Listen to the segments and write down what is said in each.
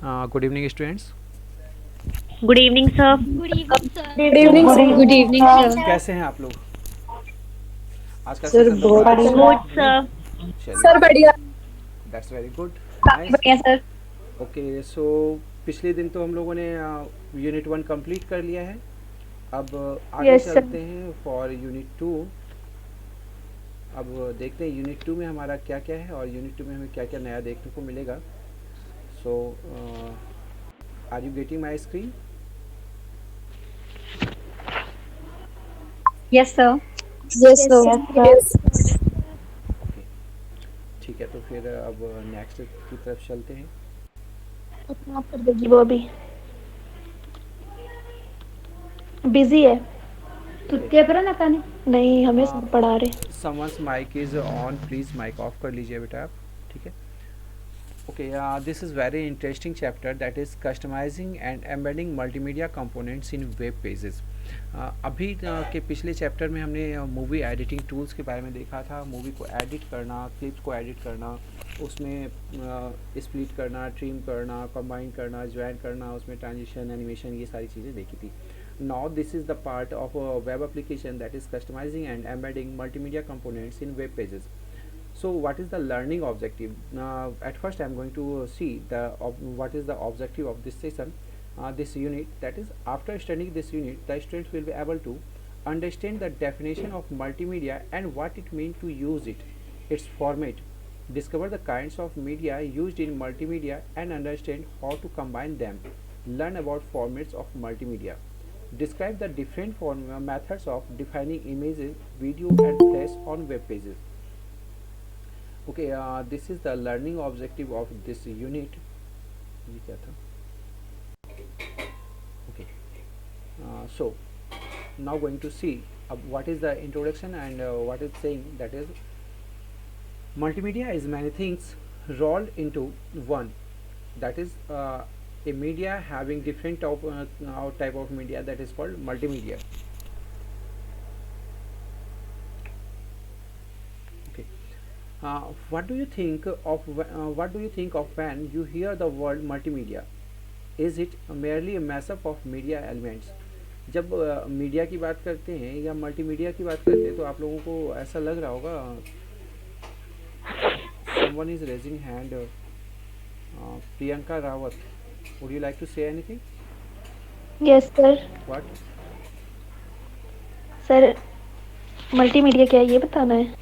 Good evening students. Good evening sir. Good evening sir. Good evening good sir. Evening sir. कैसे हैं आप लोग? आज का सर सेशन तो बहुत बड़ा अच्छा अच्छा है। गुड है। सर। चलिए, सर बढ़िया। दैट्स वेरी गुड, काफी नाइस। बढ़िया सर। ओके, सो पिछले दिन तो हम लोगों ने यूनिट 1 कंप्लीट कर लिया है। अब आगे यस सर। चलते हैं फॉर यूनिट 2। अब देखते हैं यूनिट 2 में हमारा क्या क्या है और यूनिट 2 में हमें क्या क्या नया देखने को मिलेगा। So are you getting my screen? Yes sir. Yes yes sir. Sir. Okay, ठीक है, तो फिर अब नेक्स्ट की तरफ चलते हैं। अपना आप कर देगी वो अभी। बिजी है। ओके, तुत्ते पर ना काने। नहीं हमें सर पढ़ा रहे। Someone's mic is on, please mic off कर लीजिए बेटा आप। ठीक है। Okay, this is very interesting chapter, that is customizing and embedding multimedia components in web pages. अभी के पिछले चैप्टर में हमने मूवी एडिटिंग टूल्स के बारे में देखा था। मूवी को एडिट करना, क्लिप्स को एडिट करना, उसमें स्प्लिट करना, ट्रिम करना, कंबाइन करना, ज्वाइन करना, उसमें ट्रांजिशन, एनिमेशन, ये सारी चीज़ें देखी थी। Now this is the part of web application, that is customising and embedding multimedia components in web pages. So what is the learning objective? At first I am going to see what is the objective of this session, this unit. That is, after studying this unit, the students will be able to understand the definition of multimedia and what it means to use it, its format, discover the kinds of media used in multimedia and understand how to combine them, learn about formats of multimedia, describe the different methods of defining images, video and text on web pages. Okay, this is the learning objective of this unit. ये क्या था? Okay, so now going to see what is the introduction and what is saying, that is multimedia is many things rolled into one. That is a media having different type of media, that is called multimedia. Okay. What do you think of when you hear the word multimedia? Is it merely a mashup of media elements? जब media की बात करते हैं या multimedia की बात करते हैं तो आप लोगों को ऐसा लग रहा होगा। Someone is raising hand, Priyanka Rawat, would you like to say anything? Yes sir. What? Sir multimedia क्या है ये बताना है।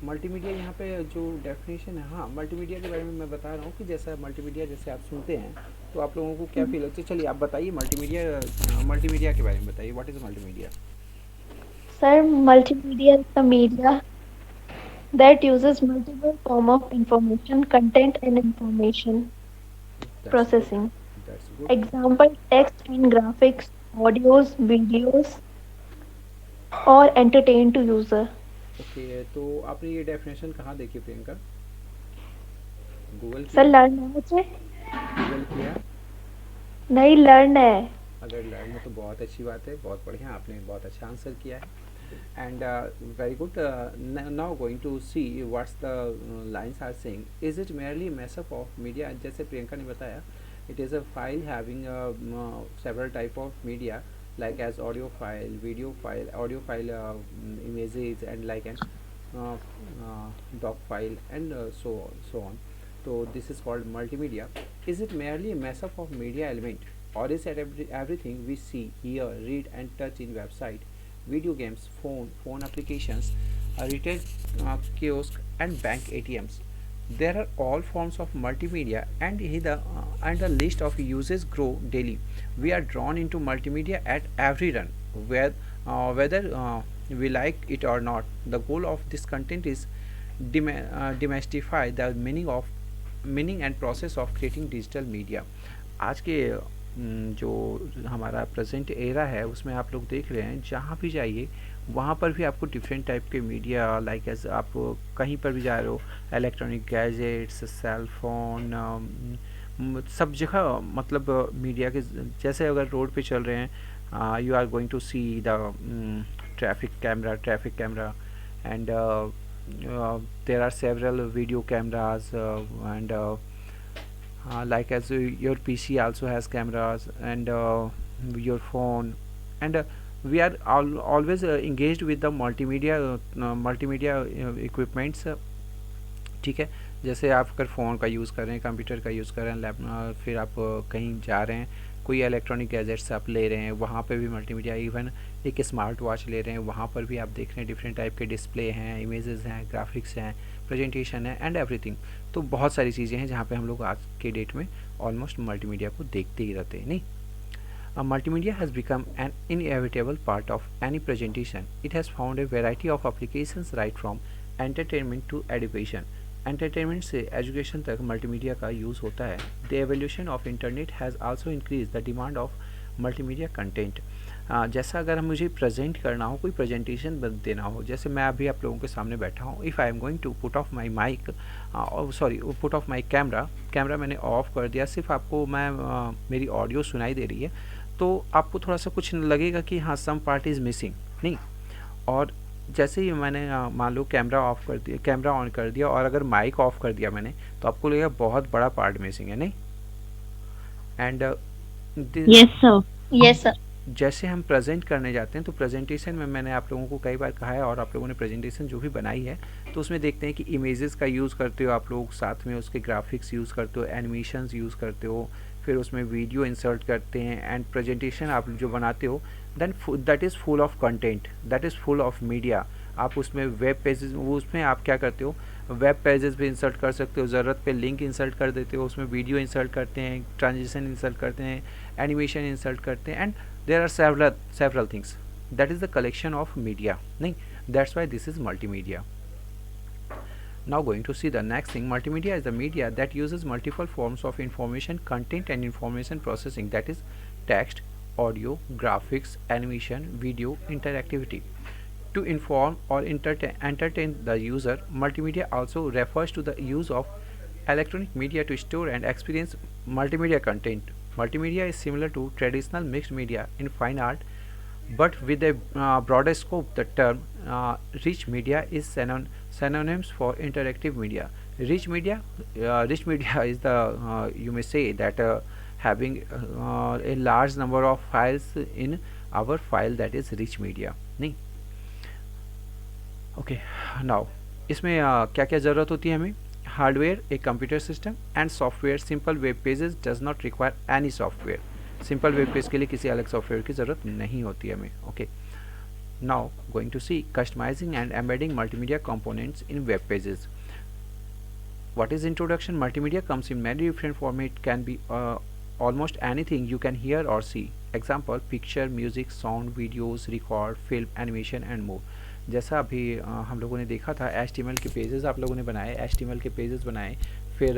मल्टीमीडिया यहाँ पे जो डेफिनेशन है, हाँ, मल्टीमीडिया के बारे में मैं बता रहा हूँ कि जैसा मल्टीमीडिया जैसे आप सुनते हैं तो आप लोगों को क्या फील होता है। चलिए आप बताइए मल्टीमीडिया के बारे में बताइए, what is multimedia? Sir multimedia is the media that uses multiple form of information, content and information that's good, processing. That's good. Example text and graphics, audios, videos or entertain to user. Okay, तो आपने ये definition कहाँ देखी Priyanka? Google sir किया? Learn है मुझे। Google किया? नहीं लर्न है। अगर लर्न है तो बहुत अच्छी बात है, बहुत बढ़िया, आपने बहुत अच्छा आंसर किया है। And very good. Now going to see what's the lines are saying. Is it merely mashup of media? जैसे प्रियंका ने बताया, it is a file having several type of media like as audio file, video file, audio file, images and like an doc file and so on. So this is called multimedia. Is it merely a mashup of media element, or is it everything we see, hear, read and touch in website, video games, phone applications, retail kiosk and bank ATMs? There are all forms of multimedia, and the list of uses grow daily. We are drawn into multimedia at every run, whether we like it or not. The goal of this content is demystify the meaning and process of creating digital media. आज के जो हमारा present era है उसमें आप लोग देख रहे हैं, जहाँ भी जाइए वहाँ पर भी आपको डिफरेंट टाइप के मीडिया, लाइक एज आप कहीं पर भी जा रहे हो, इलेक्ट्रॉनिक गैजेट्स, सेल फोन, सब जगह मतलब मीडिया के। जैसे अगर रोड पे चल रहे हैं, you are going to see the traffic camera and there are several video cameras and like as your PC also has cameras, and your phone, and we are always engaged with the multimedia equipments, ठीक है। जैसे आप अगर phone का use कर रहे हैं, computer का यूज़ कर रहे हैं, फिर आप कहीं जा रहे हैं, कोई इलेक्ट्रॉनिक गैजेट्स आप ले रहे हैं, वहाँ पे भी मल्टीमीडिया, इवन एक स्मार्ट वॉच ले रहे हैं, वहाँ पर भी आप देख रहे हैं डिफरेंट टाइप के डिस्प्ले हैं, इमेजेस हैं, ग्राफिक्स हैं, प्रेजेंटेशन है एंड एवरीथिंग। तो बहुत सारी चीज़ें हैं जहाँ पे हम लोग आज के डेट में ऑलमोस्ट मल्टीमीडिया को देखते ही रहते हैं, नहीं। Multimedia has become an inevitable part of any presentation. It has found a variety of applications right from entertainment to education. Entertainment से education तक multimedia का use होता है. The evolution of internet has also increased the demand of multimedia content. जैसा अगर मुझे present करना हो, कोई प्रेजेंटेशन देना हो, जैसे मैं अभी आप लोगों के सामने बैठा हूँ, if I am going to put off my mic, put off my camera मैंने ऑफ कर दिया, सिर्फ आपको मेरी ऑडियो सुनाई दे रही है, तो आपको थोड़ा सा कुछ लगेगा कि हाँ सम पार्ट इज़ मिसिंग, नहीं। और जैसे ही मैंने मान लो कैमरा ऑन कर दिया और अगर माइक ऑफ कर दिया मैंने, तो आपको लगेगा बहुत बड़ा पार्ट मिसिंग है, नहीं। And Yes, sir. Yes, sir. जैसे हम प्रेजेंट करने जाते हैं, तो प्रेजेंटेशन में मैंने आप लोगों को कई बार कहा है, और आप लोगों ने प्रेजेंटेशन जो भी बनाई है, तो उसमें देखते हैं कि इमेजेस का यूज़ करते हो आप लोग, साथ में उसके ग्राफिक्स यूज़ करते हो, एनिमेशंस यूज़ करते हो, फिर उसमें वीडियो इंसर्ट करते हैं, एंड प्रेजेंटेशन आप जो बनाते हो then that is full of content, that is full of media. आप उसमें वेब पेजेस, उसमें आप क्या करते हो, वेब पेजेस भी इंसर्ट कर सकते हो, ज़रूरत पे लिंक इंसर्ट कर देते हो, उसमें वीडियो इंसर्ट करते हैं, ट्रांजिशन इंसर्ट करते हैं, एनिमेशन इंसर्ट करते हैं, and there are several things. That is the collection of media, नहीं, that's why this is multimedia. Now going to see the next thing. Multimedia is the media that uses multiple forms of information, content and information processing, that is text, audio, graphics, animation, video, interactivity. To inform or entertain the user, multimedia also refers to the use of electronic media to store and experience multimedia content. Multimedia is similar to traditional mixed media in fine art, but with a broader scope. The term rich media is synonyms for interactive media. Rich media is the you may say that having a large number of files in our file, that is rich media, नहीं। Okay, now इसमें क्या क्या ज़रूरत होती है हमें? Hardware, एक computer system, and software. Simple web pages does not require any software. Simple web page के लिए किसी अलग सॉफ्टवेयर की ज़रूरत नहीं होती है हमें। Okay, now going to see customising and embedding multimedia components in web pages. What is introduction? Multimedia comes in many different formats. It can be almost anything you can hear or see. Example: picture, music, sound, videos, record, film, animation and more. जैसा अभी हम लोगों ने देखा था, HTML के pages आप लोगों ने बनाए, HTML के पेजेस बनाए, फिर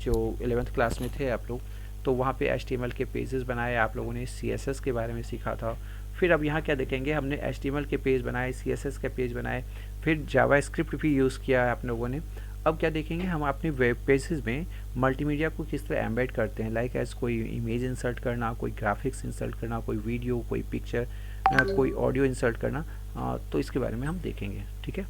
जो 11th क्लास में थे आप लोग, तो वहाँ पे HTML के पेजेस बनाए, आप लोगों ने CSS के बारे में सीखा था। फिर अब यहाँ क्या देखेंगे, हमने HTML के पेज बनाए, CSS के पेज बनाए, फिर जावास्क्रिप्ट भी यूज़ किया है आप लोगों ने। अब क्या देखेंगे, हम अपने वेब पेजेस में मल्टीमीडिया को किस तरह एम्बेड करते हैं, लाइक एज कोई इमेज इंसर्ट करना, कोई ग्राफिक्स इंसर्ट करना, कोई वीडियो, कोई पिक्चर, कोई ऑडियो इंसर्ट करना, तो इसके बारे में हम देखेंगे, ठीक है।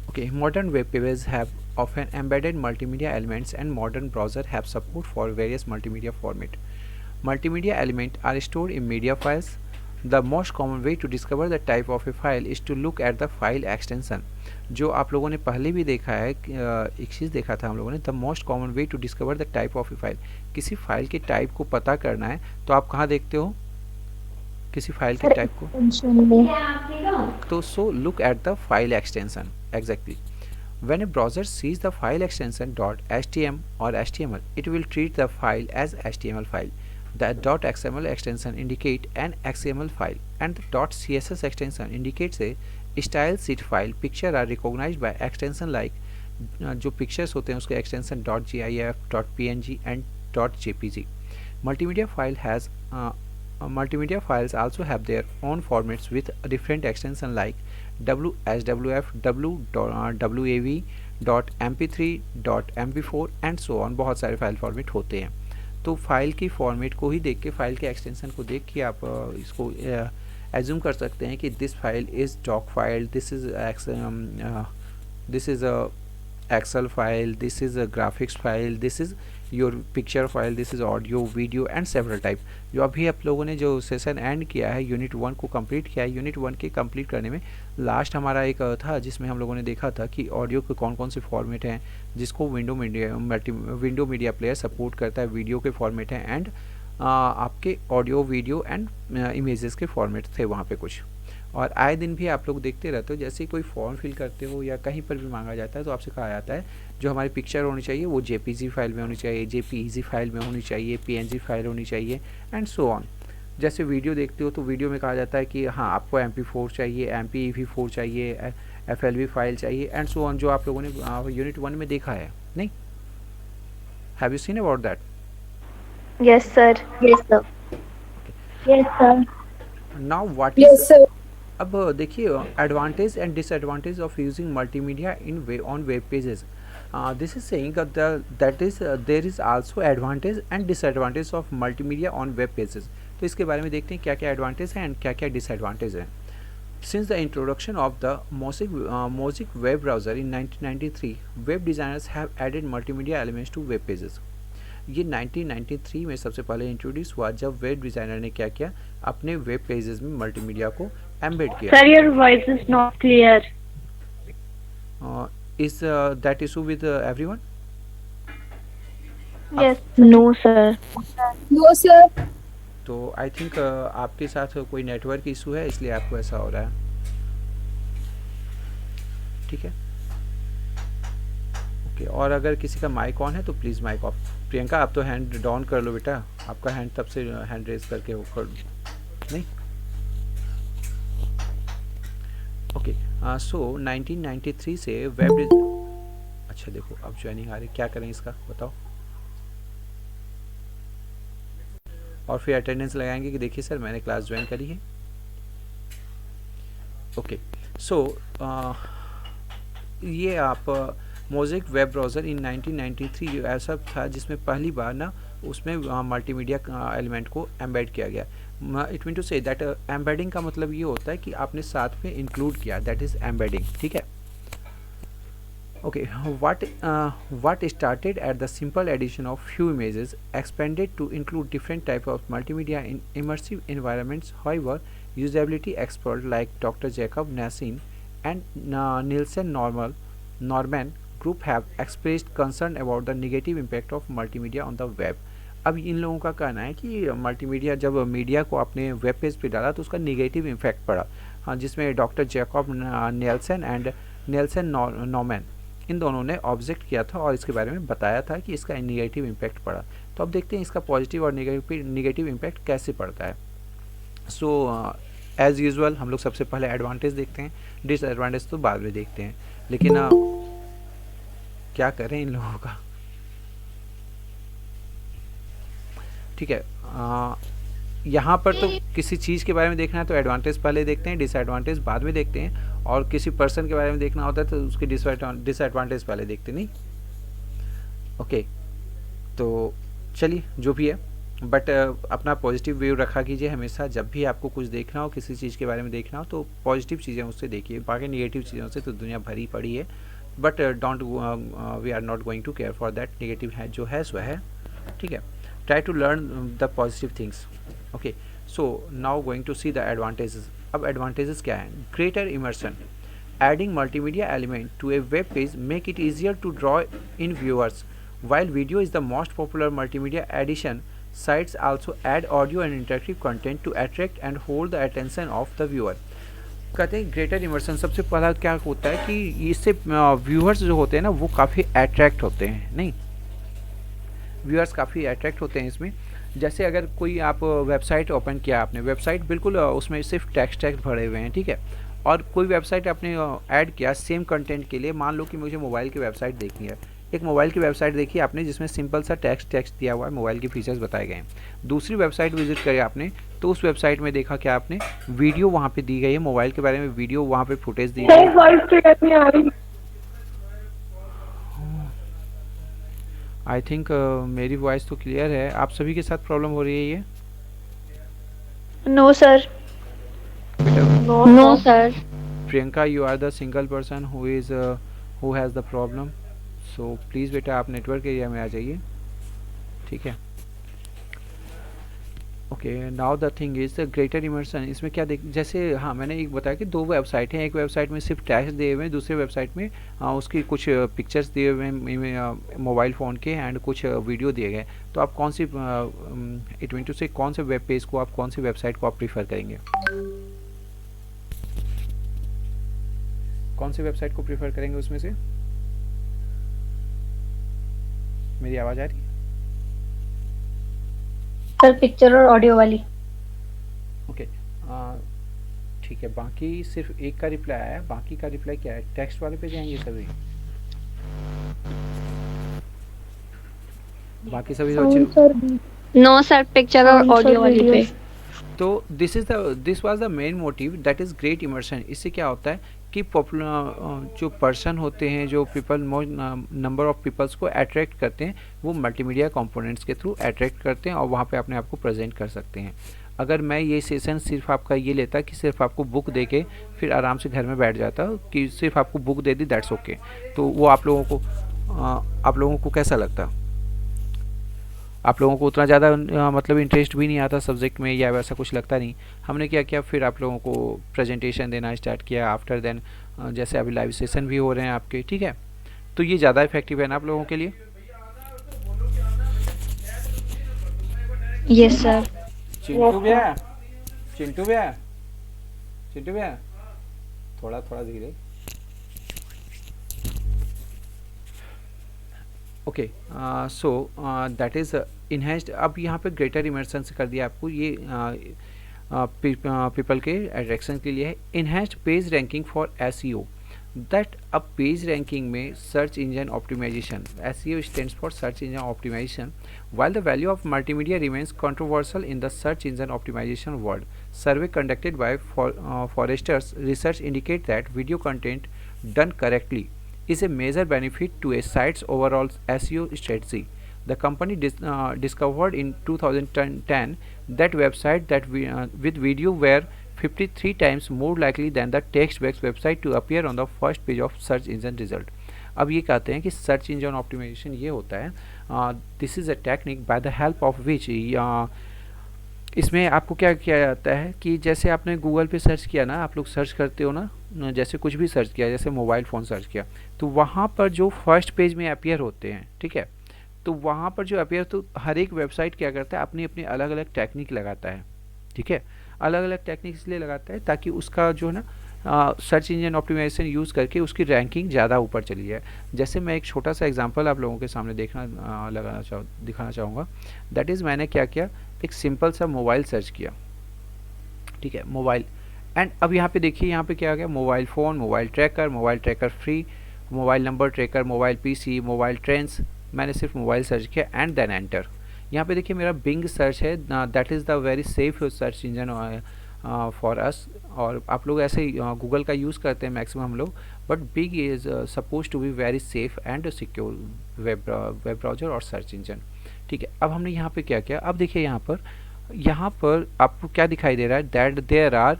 Okay, modern web pages have often embedded multimedia elements, and modern browsers have support for various multimedia formats. Multimedia elements are stored in media files. The most common way to discover the type of a file is to look at the file extension. जो आप लोगों ने पहले भी देखा है, एक चीज़ देखा था हम लोगों ने, the most common way to discover the type of a file. किसी फाइल के टाइप को पता करना है तो आप कहाँ देखते हो, किसी फाइल के टाइप को, तो so look at the file extension. Exactly, when a browser sees the file extension .htm or html, it will treat the file as html file. The .xml extension indicate an XML file, and the .css extension indicates a style sheet file. Picture are recognized by extension like जो pictures होते हैं उसके extension .gif, .png and .jpg. Multimedia files also have their own formats with different extension like SWF, WAV, .mp3, .mp4 and so on। बहुत सारे file format होते हैं, तो file की फॉर्मेट को ही देख के, फाइल के एक्सटेंशन को देख के आप इसको एज्यूम कर सकते हैं कि this file is doc file, this is Excel file, this is a graphics file, this is your picture file, this is audio, video and several type. जो अभी आप लोगों ने जो सेशन एंड किया है, यूनिट 1 को कंप्लीट किया है, यूनिट 1 के कंप्लीट करने में लास्ट हमारा एक था जिसमें हम लोगों ने देखा था कि ऑडियो के कौन कौन से फॉर्मेट हैं जिसको विंडो मीडिया प्लेयर सपोर्ट करता है, वीडियो के फॉर्मेट हैं एंड आपके ऑडियो वीडियो एंड इमेजेस के फॉर्मेट थे वहाँ पे कुछ। और आए दिन भी आप लोग देखते रहते हो, जैसे कोई फॉर्म फिल करते हो या कहीं पर भी मांगा जाता है तो आपसे कहा जाता है जो हमारी पिक्चर होनी चाहिए वो जेपीजी फाइल में होनी चाहिए, जेपीईजी फाइल में होनी चाहिए, पीएनजी फाइल होनी चाहिए एंड सो ऑन। जैसे वीडियो देखते हो तो वीडियो में कहा जाता है कि हाँ आपको MP4 चाहिए, MP4 चाहिए, FLV फाइल चाहिए एंड सो ऑन, जो आप लोगों ने यूनिट 1 में देखा है नहीं? Have you seen about that? Yes, sir. Yes, sir. Yes, sir. Now what Yes, is, sir. अब देखिए advantage and disadvantage of using multimedia in on web pages. This is saying that is there is also advantage and disadvantage of multimedia on web pages. तो इसके बारे में देखते हैं क्या क्या एडवांटेज है एंड क्या क्या डिसएडवांटेज है। Since the introduction of the Mosaic web browser in 1993, web designers have added multimedia elements to web pages. ये 1993 में सबसे पहले इंट्रोड्यूस हुआ जब वेब डिज़ाइनर ने क्या किया, अपने वेब पेजेस में मल्टीमीडिया को एम्बेड किया। Sir, your voice is not clear. Is that issue with everyone? Yes. No, sir. No, sir. तो आई थिंक आपके साथ कोई नेटवर्क इशू है इसलिए आपको ऐसा हो रहा है, ठीक है ओके। और अगर किसी का माइक ऑन है तो प्लीज़ माइक ऑफ। प्रियंका आप तो हैंड डाउन कर लो बेटा, आपका हैंड तब से हैंड रेज करके हो कर नहीं ओके। सो 1993 से वेब, अच्छा देखो अब ज्वाइनिंग आ रही, क्या करें इसका बताओ, और फिर अटेंडेंस लगाएंगे कि देखिए सर मैंने क्लास ज्वाइन करी है। ओके सो ये आप मोज़ेक वेब ब्राउज़र इन 1993 ऐसा था जिसमें पहली बार ना उसमें मल्टीमीडिया एलिमेंट को एम्बेड किया गया। It mean to say that embedding का मतलब ये होता है कि आपने साथ में इंक्लूड किया, दैट इज़ एम्बेडिंग, ठीक है okay. What started at the simple addition of few images expanded to include different type of multimedia in immersive environments. However, usability experts like Dr. Jacob Nassim and Nielsen Norman group have expressed concern about the negative impact of multimedia on the web. अब इन लोगों का कहना है कि multimedia जब media को अपने web page पे डाला तो उसका निगेटिव इम्पैक्ट पड़ा, हाँ, जिसमें डॉक्टर जैकब नेल्सन नॉर्मैन इन दोनों ने ऑब्जेक्ट किया था और इसके बारे में बताया था कि इसका निगेटिव इम्पैक्ट पड़ा। तो अब देखते हैं इसका पॉजिटिव और निगेटिव इम्पैक्ट कैसे पड़ता है। सो एज़ यूजुअल हम लोग सबसे पहले एडवांटेज देखते हैं, डिसएडवांटेज तो बाद में देखते हैं, लेकिन क्या करें इन लोगों का, ठीक है। यहाँ पर तो किसी चीज़ के बारे में देखना है तो एडवांटेज पहले देखते हैं, डिसएडवांटेज बाद में देखते हैं, और किसी पर्सन के बारे में देखना होता है तो उसके डिसएडवांटेज पहले देखते नहीं, ओके। तो चलिए जो भी है, बट अपना पॉजिटिव व्यू रखा कीजिए हमेशा, जब भी आपको कुछ देखना हो, किसी चीज़ के बारे में देखना हो तो पॉजिटिव चीज़ें उससे देखिए, बाकी नेगेटिव चीज़ों से तो दुनिया भरी पड़ी है, but don't we are not going to care for that, negative है जो है सो है, ठीक है। Try to learn the positive things, okay. So now going to see the advantages. अब एडवांटेजेस क्या है? Greater immersion, adding multimedia element to a web page make it easier to draw in viewers, while video is the most popular multimedia addition, sites also add audio and interactive content to attract and hold the attention of the viewer. कहते हैं greater immersion, सबसे पहला क्या होता है कि इससे viewers जो होते हैं ना वो काफ़ी अट्रैक्ट होते हैं, नहीं, व्यूअर्स काफ़ी अट्रैक्ट होते हैं इसमें। जैसे अगर कोई आप वेबसाइट ओपन किया आपने, वेबसाइट बिल्कुल उसमें सिर्फ टेक्स्ट भरे हुए हैं, ठीक है, और कोई वेबसाइट आपने ऐड किया सेम कंटेंट के लिए, मान लो कि मुझे मोबाइल की वेबसाइट देखनी है, एक मोबाइल की वेबसाइट देखी आपने जिसमें सिंपल सा टेक्स्ट दिया हुआ है, मोबाइल के फीचर्स बताए गए हैं। दूसरी वेबसाइट विजिट करी आपने तो उस वेबसाइट में देखा क्या आपने, वीडियो वहाँ पे दी गई है, मोबाइल के बारे में वीडियो वहाँ पे फुटेज दी गई है। आई थिंक मेरी वॉइस तो क्लियर है, आप सभी के साथ प्रॉब्लम हो रही है ये? No, sir. No, sir. Priyanka, you are the single person who has the problem? So please बेटा आप नेटवर्क एरिया में आ जाइए, ठीक है। Okay, now the thing is greater immersion. इसमें क्या देख, जैसे हाँ मैंने एक बताया कि दो वेबसाइट हैं, एक वेबसाइट में सिर्फ टैक्स्ट दिए हुए हैं, दूसरे वेबसाइट में उसकी कुछ पिक्चर्स दिए हुए हैं मोबाइल फ़ोन के एंड कुछ वीडियो दिए गए। तो आप कौन सी इट मीन टू से कौन से वेब पेज को आप, कौन सी वेबसाइट को आप प्रीफर करेंगे, कौन सी वेबसाइट को प्रीफर करेंगे उसमें से? मेरी आवाज़ आ रही है? सर पिक्चर और ऑडियो वाली। ओके, ठीक है। बाकी सिर्फ एक का रिप्लाई आया, बाकी का रिप्लाई क्या है? टेक्स्ट वाले पे जाएंगे सभी, बाकी सभी sound sir no sir, picture और ऑडियो वाली पे। तो this was the main motive, that is great immersion. इससे क्या होता है कि पॉपुलर जो पर्सन होते हैं, जो पीपल नंबर ऑफ पीपल्स को अट्रैक्ट करते हैं, वो मल्टीमीडिया कंपोनेंट्स के थ्रू अट्रैक्ट करते हैं और वहाँ पे अपने आप को प्रेजेंट कर सकते हैं। अगर मैं ये सेशन सिर्फ आपका ये लेता कि सिर्फ आपको बुक दे के फिर आराम से घर में बैठ जाता कि सिर्फ आपको book they the that's okay, तो वो आप लोगों को कैसा लगता? आप लोगों को उतना ज़्यादा मतलब इंटरेस्ट भी नहीं आता सब्जेक्ट में या वैसा कुछ लगता नहीं। हमने क्या किया, फिर आप लोगों को प्रेजेंटेशन देना स्टार्ट किया। आफ्टर देन जैसे अभी लाइव सेशन भी हो रहे हैं आपके, ठीक है, तो ये ज़्यादा इफेक्टिव है ना आप लोगों के लिए? Yes sir. चिंटू भैया, चिंटू भैया, चिंटू भैया, थोड़ा थोड़ा धीरे। Okay, so that is enhanced. अब यहाँ पे ग्रेटर इमर्सन से कर दिया आपको, ये पीपल के अट्रैक्शन के लिए है। Enhanced page ranking for SEO, that अब पेज रैंकिंग में search engine optimisation, SEO stands for search engine optimisation, while the value of multimedia remains controversial in the search engine optimization world. Survey conducted by Forrester's research indicate that video content done correctly is a major benefit to a site's overall SEO strategy. The company discovered in 2010 that websites that with video were 53 times more likely than the text-based website to appear on the first page of search engine result. अब ये कहते हैं कि search engine optimisation ये होता है, this is a technique by the help of which, इसमें आपको क्या किया जाता है कि जैसे आपने गूगल पे सर्च किया ना, आप लोग सर्च करते हो ना, जैसे कुछ भी सर्च किया, जैसे मोबाइल फ़ोन सर्च किया, तो वहाँ पर जो फर्स्ट पेज में अपीयर होते हैं, ठीक है, तो वहाँ पर जो अपीयर, तो हर एक वेबसाइट क्या करता है, अपनी अपनी अलग अलग टेक्निक लगाता है, ठीक है। अलग अलग टेक्निक इसलिए लगाता है ताकि उसका जो है ना सर्च इंजन ऑप्टिमाइजेशन यूज़ करके उसकी रैंकिंग ज़्यादा ऊपर चली जाए। जैसे मैं एक छोटा सा एग्जांपल आप लोगों के सामने दिखाना चाहूँगा। दैट इज़ मैंने क्या किया, एक सिंपल सा मोबाइल सर्च किया, ठीक है, मोबाइल, एंड अब यहाँ पे देखिए, यहाँ पे क्या आ गया, mobile phone, mobile tracker free, mobile number tracker, mobile PC, mobile trends. मैंने सिर्फ मोबाइल सर्च किया एंड देन एंटर। यहाँ पे देखिए मेरा बिंग सर्च है, that is the very safe search engine for us, और आप लोग ऐसे ही गूगल का यूज़ करते हैं मैक्सिमम लोग, but big is suppose to be very safe and secure web browser और सर्च इंजन, ठीक है। अब हमने यहाँ पे क्या किया, अब देखिए यहाँ पर आपको क्या दिखाई दे रहा है, that there are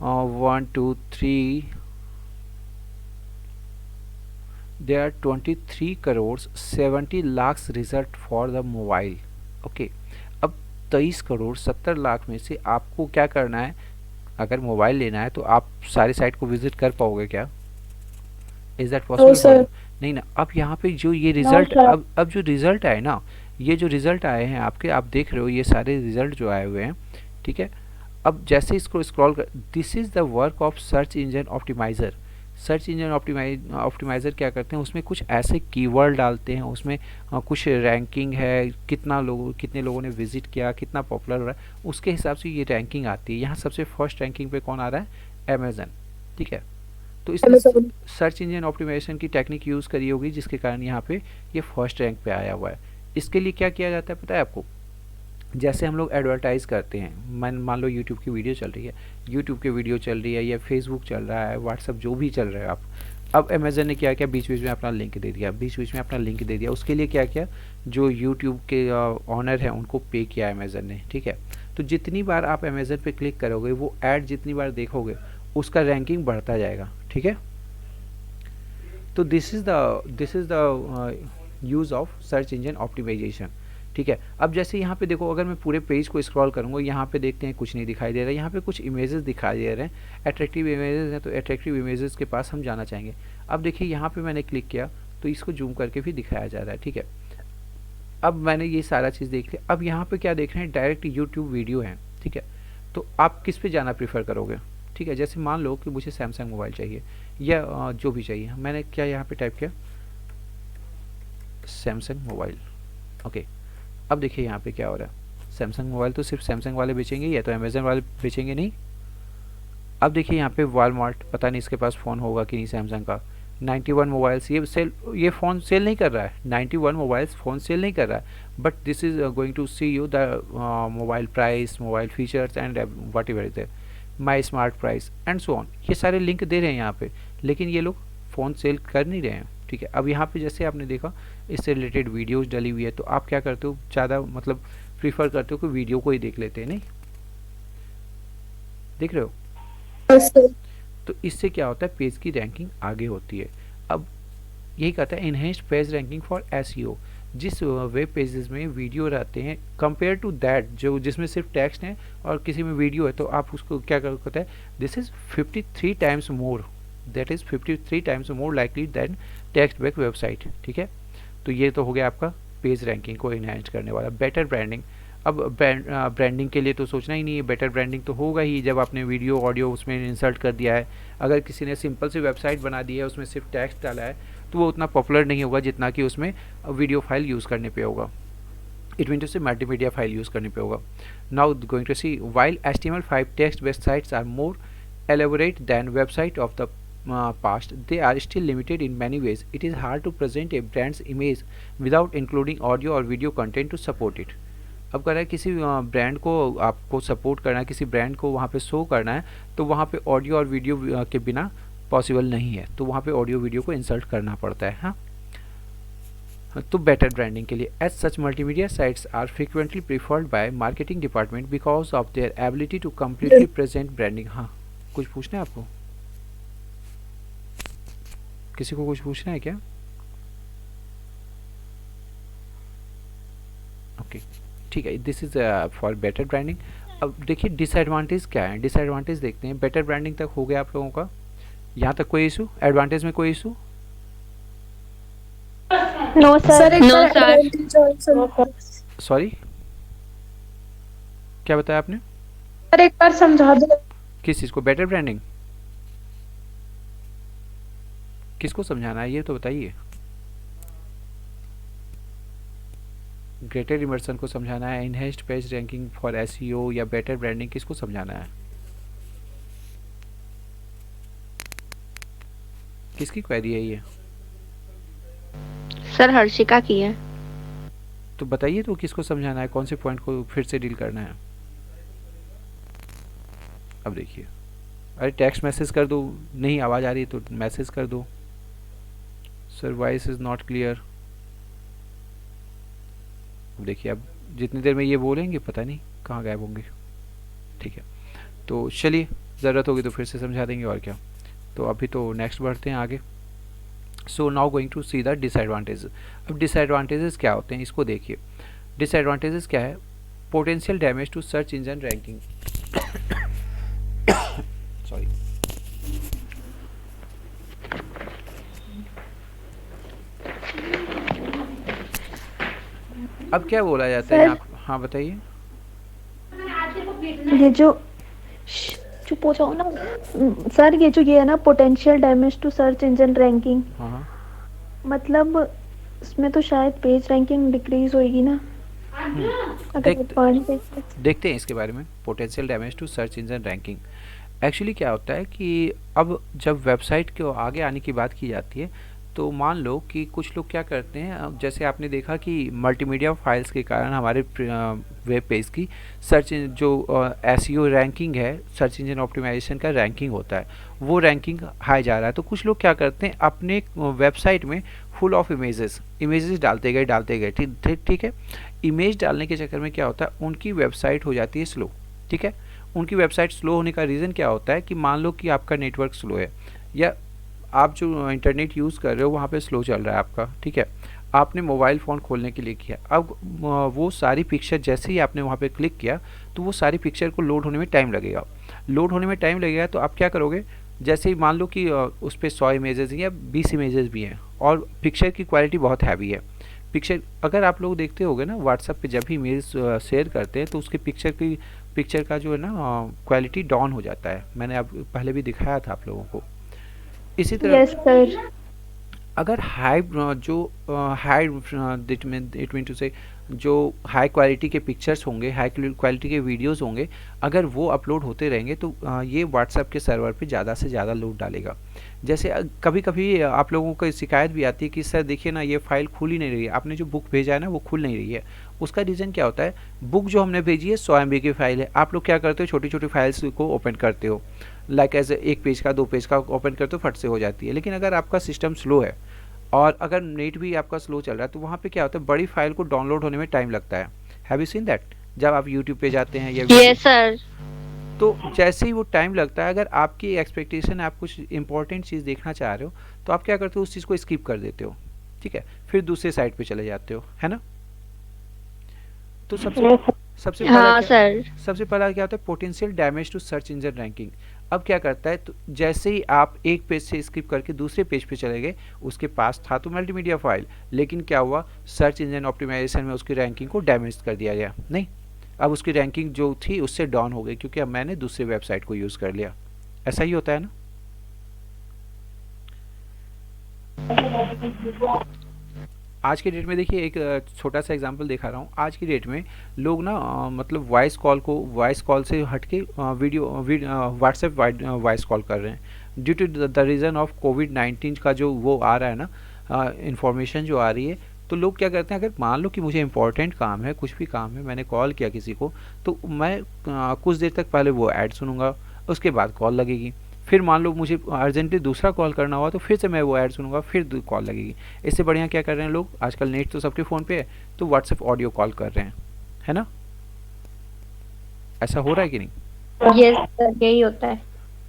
1 2 3 there are 23 crores 70 lakhs result for the mobile, okay. अब 23 करोड़ 70 लाख में से आपको क्या करना है, अगर मोबाइल लेना है तो आप सारी साइट को विजिट कर पाओगे क्या? Is that possible? नहीं ना। अब यहाँ पे जो ये रिजल्ट अब जो रिजल्ट आए ना, ये जो रिजल्ट आए हैं आपके, आप देख रहे हो ये सारे रिजल्ट जो आए हुए हैं, ठीक है। अब जैसे इसको स्क्रॉल कर, this is the work of search engine optimiser. Search engine optimiser क्या करते हैं, उसमें कुछ ऐसे कीवर्ड डालते हैं, उसमें कुछ रैंकिंग है, कितने लोगों ने विजिट किया, कितना पॉपुलर हो रहा है, उसके हिसाब से ये रैंकिंग आती है। यहाँ सबसे फर्स्ट रैंकिंग पे कौन आ रहा है, अमेज़न, ठीक है। तो इसमें सर्च इंजन ऑप्टिमाइजेशन की टेक्निक यूज़ करी होगी, जिसके कारण यहाँ पे ये फर्स्ट रैंक पे आया हुआ है। इसके लिए क्या किया जाता है पता है आपको, जैसे हम लोग एडवर्टाइज़ करते हैं, मान लो यूट्यूब की वीडियो चल रही है, यूट्यूब की वीडियो चल रही है या फेसबुक चल रहा है, व्हाट्सअप जो भी चल रहा है आप, अब अमेज़न ने क्या किया, बीच बीच में अपना लिंक दे दिया, उसके लिए क्या किया, जो यूट्यूब के ऑनर हैं उनको पे किया अमेज़न ने, ठीक है। तो जितनी बार आप अमेज़न पे क्लिक करोगे, वो ऐड जितनी बार देखोगे, उसका रैंकिंग बढ़ता जाएगा, ठीक है। तो this is the use of search engine optimisation. ठीक है, अब जैसे यहाँ पे देखो, अगर मैं पूरे पेज को स्क्रॉल करूँगा, यहाँ पे देखते हैं कुछ नहीं दिखाई दे रहा है, यहाँ पे कुछ इमेजेस दिखाई दे रहे हैं, अट्रैक्टिव इमेजेस हैं, तो अट्रैक्टिव इमेजेस के पास हम जाना चाहेंगे। अब देखिए यहाँ पे मैंने क्लिक किया तो इसको जूम करके भी दिखाया जा रहा है। ठीक है, अब मैंने ये सारा चीज़ देख लिया। अब यहाँ पे क्या देख रहे हैं, डायरेक्ट यूट्यूब वीडियो है। ठीक है, तो आप किस पे जाना प्रीफर करोगे? ठीक है, जैसे मान लो कि मुझे सैमसंग मोबाइल चाहिए या जो भी चाहिए, मैंने क्या यहाँ पे टाइप किया, सैमसंग मोबाइल। ओके, अब देखिए यहाँ पे क्या हो रहा है, सैमसंग मोबाइल तो सिर्फ सैमसंग वाले बेचेंगे या तो अमेजन वाले बेचेंगे नहीं। अब देखिए यहाँ पे वॉलमार्ट, पता नहीं इसके पास फ़ोन होगा कि नहीं सैमसंग का, 91 मोबाइल्स, ये फ़ोन सेल नहीं कर रहा है, 91 मोबाइल्स फ़ोन सेल नहीं कर रहा है, but this is going to see you the mobile price, mobile features and whatever is my smart price and so on, ये सारे लिंक दे रहे हैं यहाँ पे, लेकिन ये लोग फ़ोन सेल कर नहीं रहे हैं। ठीक है, अब यहाँ पे जैसे आपने देखा इससे रिलेटेड वीडियोज़ डली हुई है, तो आप क्या करते हो, ज़्यादा मतलब प्रीफर करते हो कि वीडियो को ही देख लेते हैं, नहीं देख रहे हो? तो इससे क्या होता है, पेज की रैंकिंग आगे होती है। अब यही कहता है enhanced page ranking for SEO, जिस वेब पेजेस में वीडियो रहते हैं कंपेयर टू दैट जो जिसमें सिर्फ टेक्स्ट है और किसी में वीडियो है, तो आप उसको क्या कहता है, this is 53 times more, that is 53 times more likely than text based website. ठीक है, तो ये तो हो गया आपका पेज रैंकिंग को इनहेंस करने वाला। बेटर ब्रांडिंग, अब ब्रांडिंग के लिए तो सोचना ही नहीं है, बेटर ब्रांडिंग तो होगा ही जब आपने वीडियो ऑडियो उसमें इंसर्ट कर दिया है। अगर किसी ने सिंपल सी वेबसाइट बना दी है, उसमें सिर्फ टेक्स्ट डाला है, तो वो उतना पॉपुलर नहीं होगा जितना कि उसमें वीडियो फाइल यूज़ करने पे होगा, it mean to say multimedia file use करने पे होगा। Now going to see while HTML5 text websites are more elaborate than website of the past, they are still limited in many ways. It is hard to present a brand's image without including audio or video content to support it. अब कह रहा है किसी brand को आपको support करना है, किसी ब्रांड को वहाँ पे शो करना है, तो वहाँ पे ऑडियो और वीडियो के बिना पॉसिबल नहीं है, तो वहाँ पे ऑडियो वीडियो को इंसर्ट करना पड़ता है। हाँ, तो बेटर ब्रांडिंग के लिए as such multimedia sites are frequently preferred by marketing department because of their ability to completely present branding. हाँ, कुछ पूछना है आपको, किसी को कुछ पूछना है क्या? ओके, ठीक है, this is for better branding. अब देखिए डिसएडवांटेज क्या है, डिसएडवांटेज देखते हैं। बेटर ब्रांडिंग तक हो गया आप लोगों का, यहाँ तक कोई इशू? एडवांटेज में कोई issue? No sir. No sir. Sorry, क्या बताया आपने? सर एक बार समझा दो। किस चीज़ को? बेटर ब्रांडिंग किसको समझाना है ये तो बताइए। ग्रेटर इमर्सन को समझाना है, enhanced page ranking for SEO, या बेटर ब्रांडिंग, किसको समझाना है? किसकी क्वेरी है ये? सर हर्षिका की है। तो बताइए तो किसको समझाना है, कौन से पॉइंट को फिर से डील करना है? अब देखिए, अरे टेक्स्ट मैसेज कर दो, नहीं आवाज़ आ रही है तो मैसेज कर दो। Sir voice is not clear. अब देखिए, अब जितनी देर में ये बोलेंगे पता नहीं कहाँ गायब होंगे। ठीक है, तो चलिए ज़रूरत होगी तो फिर से समझा देंगे, और क्या। तो अभी तो नेक्स्ट बढ़ते हैं आगे। So now going to see the disadvantage. अब डिसएडवांटेजेस क्या होते हैं इसको देखिए। डिसएडवांटेजेस क्या है? Potential damage to search engine ranking. Sorry, अब क्या बोला जाता है यहाँ? हाँ बताइए। ये जो चुप हो जाओ ना सर, ये जो ये है ना potential damage to search engine ranking, हाँ, मतलब इसमें तो शायद पेज रैंकिंग डिक्रीज होएगी ना अगर देखते हैं इसके बारे में। Potential damage to search engine ranking actually क्या होता है कि अब जब वेबसाइट के आगे आने की बात की जाती है, तो मान लो कि कुछ लोग क्या करते हैं, जैसे आपने देखा कि मल्टीमीडिया फाइल्स के कारण हमारे वेब पेज की सर्च जो एसईओ रैंकिंग है, सर्च इंजन ऑप्टिमाइजेशन का रैंकिंग होता है, वो रैंकिंग हाई जा रहा है। तो कुछ लोग क्या करते हैं, अपने वेबसाइट में फुल ऑफ इमेजेस डालते गए, ठीक है। इमेज डालने के चक्कर में क्या होता है, उनकी वेबसाइट हो जाती है स्लो। ठीक है, उनकी वेबसाइट स्लो होने का रीज़न क्या होता है कि मान लो कि आपका नेटवर्क स्लो है, या आप जो इंटरनेट यूज़ कर रहे हो वहाँ पे स्लो चल रहा है आपका, ठीक है, आपने मोबाइल फ़ोन खोलने के लिए किया, अब वो सारी पिक्चर जैसे ही आपने वहाँ पे क्लिक किया तो वो सारी पिक्चर को लोड होने में टाइम लगेगा। लोड होने में टाइम लगेगा तो आप क्या करोगे, जैसे ही मान लो कि उस पर 100 इमेजेस या 20 इमेजेस भी हैं और पिक्चर की क्वालिटी बहुत हैवी है। पिक्चर अगर आप लोग देखते होगे ना व्हाट्सएप पे जब भी इमेज शेयर करते हैं तो उसके पिक्चर का जो है ना क्वालिटी डाउन हो जाता है। मैंने अब पहले भी दिखाया था आप लोगों को। इसी तरह Yes, sir. अगर हाई जो हाई इट मीन टू से जो हाई क्वालिटी के पिक्चर्स होंगे, हाई क्वालिटी के वीडियोस होंगे, अगर वो अपलोड होते रहेंगे तो ये व्हाट्सएप के सर्वर पे ज़्यादा से ज़्यादा लोड डालेगा। जैसे कभी कभी आप लोगों को शिकायत भी आती है कि सर देखिए ना ये फाइल खुल ही नहीं रही है, आपने जो बुक भेजा है ना वो खुल नहीं रही है। उसका रीज़न क्या होता है, बुक जो हमने भेजी है 100 MB की फाइल है, आप लोग क्या करते हो छोटी छोटी फाइल्स को ओपन करते हो, लाइक एज एक पेज का 2 पेज का ओपन करते हो फट से हो जाती है। लेकिन अगर आपका सिस्टम स्लो है और अगर नेट भी आपका स्लो चल रहा है तो वहाँ पे क्या होता है, बड़ी फाइल को डाउनलोड होने में टाइम लगता है। Have you seen that? जब आप यूट्यूब पे जाते हैं या Yes, sir. तो जैसे ही वो टाइम लगता है, अगर आपकी एक्सपेक्टेशन है आप कुछ इंपॉर्टेंट चीज़ देखना चाह रहे हो तो आप क्या करते हो, उस चीज़ को स्किप कर देते हो, ठीक है, फिर दूसरे साइट पे चले जाते हो, है ना। तो सबसे पहला हाँ क्या सर. सबसे पहला क्या होता है, potential damage to search engine ranking. अब क्या करता है, तो जैसे ही आप एक पेज से स्किप करके दूसरे पेज पे चले गए, उसके पास था तो मल्टीमीडिया फाइल, लेकिन क्या हुआ, सर्च इंजन ऑप्टिमाइजेशन में उसकी रैंकिंग को डैमेज कर दिया गया। नहीं, अब उसकी रैंकिंग जो थी उससे डाउन हो गई क्योंकि अब मैंने दूसरे वेबसाइट को यूज़ कर लिया। ऐसा ही होता है ना। आज के डेट में देखिए एक छोटा सा एग्जांपल दिखा रहा हूँ। आज की डेट में लोग ना मतलब वॉइस कॉल से हट के वीडियो व्हाट्सएप वॉइस कॉल कर रहे हैं due to the reason of कोविड-19 का जो वो आ रहा है ना इंफॉर्मेशन जो आ रही है। तो लोग क्या करते हैं, अगर मान लो कि मुझे इंपॉर्टेंट काम है, कुछ भी काम है, मैंने कॉल किया किसी को, तो मैं कुछ देर तक पहले वो ऐड सुनूंगा, उसके बाद कॉल लगेगी। फिर मान लो मुझे अर्जेंटली दूसरा कॉल करना हुआ तो फिर से मैं वो ऐड सुनूंगा, फिर कॉल लगेगी। इससे बढ़िया क्या कर रहे हैं लोग, आजकल नेट तो सबके फ़ोन पे है, तो व्हाट्सएप ऑडियो कॉल कर रहे हैं, है ना। ऐसा हो रहा है कि नहीं। Yes, sir. यही होता है.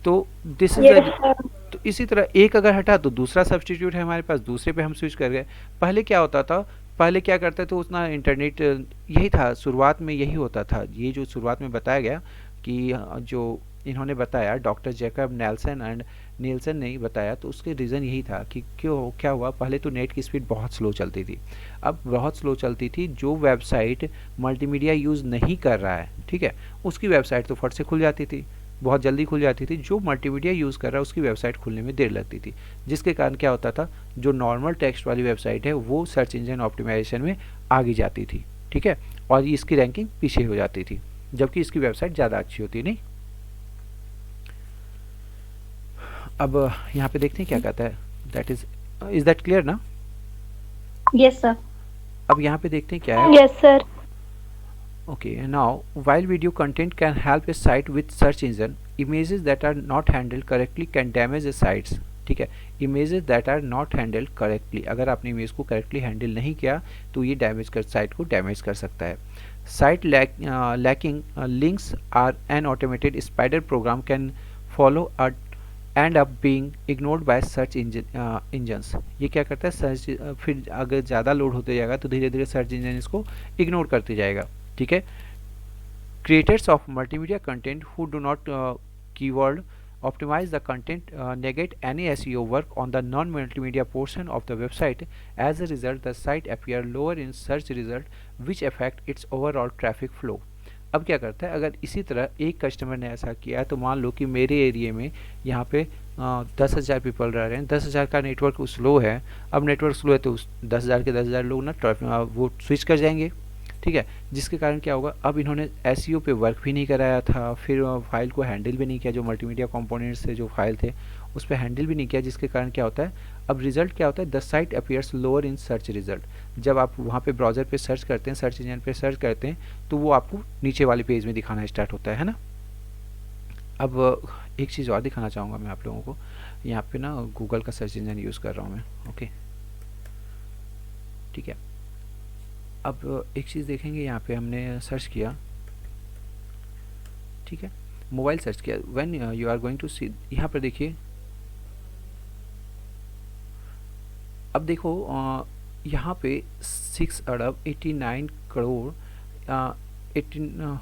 तो this is Yes, the sir. तो इसी तरह एक अगर हटा तो दूसरा सब्स्टिट्यूट है हमारे पास, दूसरे पे हम स्विच कर गए। पहले क्या होता था, पहले क्या करते थे उतना इंटरनेट यही था, शुरुआत में यही होता था। ये जो शुरुआत में बताया गया कि जो इन्होंने बताया डॉक्टर जैकब नीलसन ने ही बताया, तो उसके रीज़न यही था कि क्यों क्या हुआ, पहले तो नेट की स्पीड बहुत स्लो चलती थी। अब बहुत स्लो चलती थी, जो वेबसाइट मल्टीमीडिया यूज़ नहीं कर रहा है, ठीक है, उसकी वेबसाइट तो फट से खुल जाती थी, बहुत जल्दी खुल जाती थी। जो मल्टीमीडिया यूज़ कर रहा है उसकी वेबसाइट खुलने में देर लगती थी, जिसके कारण क्या होता था, जो नॉर्मल टेक्स्ट वाली वेबसाइट है वो सर्च इंजन ऑप्टिमाइजेशन में आगे जाती थी, ठीक है, और इसकी रैंकिंग पीछे हो जाती थी, जबकि इसकी वेबसाइट ज़्यादा अच्छी होती नहीं। अब यहाँ पे देखते हैं क्या कहता है, दैट इज दैट क्लियर ना। Yes, sir. अब यहाँ पे देखते हैं क्या है। Yes, sir. Okay, now while video content can help a site with search engine, images that are not handled correctly can damage the sites, ठीक है। images that are not handled correctly, अगर आपने इमेज को correctly handle नहीं किया तो ये damage कर साइट को डैमेज कर सकता है। Site lacking links are an automated spider program can follow a and up being ignored bye search engines. ये क्या करता है, सर्च फिर अगर ज़्यादा लोड होते जाएगा तो धीरे धीरे सर्च इंजन इसको इग्नोर करते जाएगा, ठीक है। Creators of multimedia content who do not keyword optimize the content negate any SEO work on the non-multimedia portion of the website. As a result, the site appear lower in search result, which affect its overall traffic flow. अब क्या करता है, अगर इसी तरह एक customer ने ऐसा किया तो मान लो कि मेरे एरिया में यहाँ पे 10,000 पीपल रह रहे हैं, 10,000 का नेटवर्क स्लो है। अब नेटवर्क स्लो है तो उस 10,000 के 10,000 लोग ना वो स्विच कर जाएंगे, ठीक है, जिसके कारण क्या होगा, अब इन्होंने एसईओ पे वर्क भी नहीं कराया था, फिर फाइल को हैंडल भी नहीं किया, जो मल्टीमीडिया कंपोनेंट्स से जो फाइल थे उस पर हैंडल भी नहीं किया, जिसके कारण क्या होता है, अब रिजल्ट क्या होता है, the site appears lower in search result. जब आप वहाँ पे ब्राउज़र पे सर्च करते हैं, सर्च इंजन पे सर्च करते हैं, तो वो आपको नीचे वाले पेज में दिखाना स्टार्ट होता है ना। अब एक चीज़ और दिखाना चाहूँगा मैं आप लोगों को, यहाँ पे ना गूगल का सर्च इंजन यूज़ कर रहा हूँ मैं, ओके, ठीक है। अब एक चीज़ देखेंगे, यहाँ पे हमने सर्च किया, ठीक है, मोबाइल सर्च किया, when you are going to see, यहाँ पर देखिए अब देखो यहाँ पे 6 अरब 89 करोड़ 18